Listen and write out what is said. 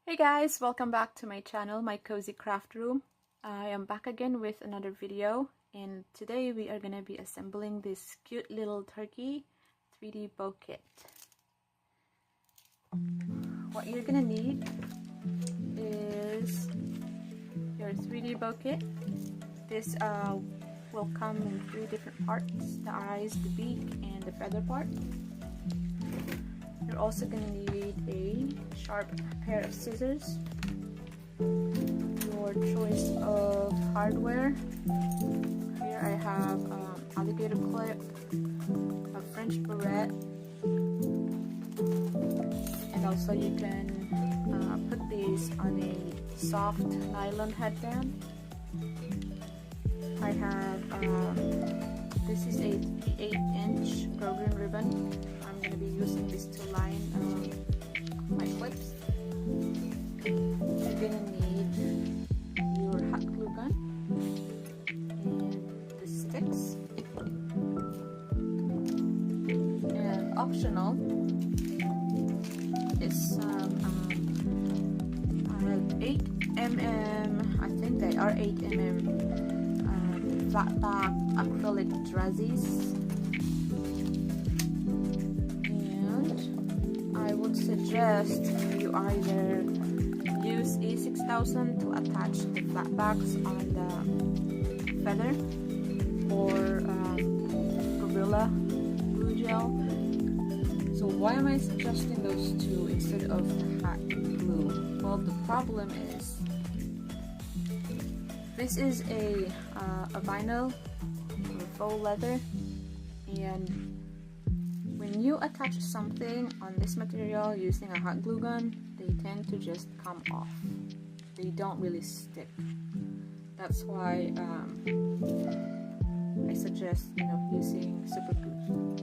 Hey guys, welcome back to my channel, my cozy craft room. I am back again with another video, and today we are gonna be assembling this cute little turkey 3D bow kit. What you're gonna need is your 3D bow kit. This will come in 3 different parts: the eyes, the beak, and the feather part. You're also going to need a sharp pair of scissors, your choice of hardware. Here I have alligator clip, a French barrette, and also you can put these on a soft nylon headband. I have this is a 8-inch grosgrain ribbon. I'm going to be using this to line my clips. You're going to need your hot glue gun and the sticks. And optional is some 8mm, I think they are 8mm flat back acrylic dressies. I would suggest you either use A6000 to attach the flat backs on the feather, or Gorilla glue gel. So why am I suggesting those two instead of hot glue? Well, the problem is this is a vinyl or faux leather, and when you attach something on this material using a hot glue gun, they tend to just come off. They don't really stick. That's why I suggest using super glue.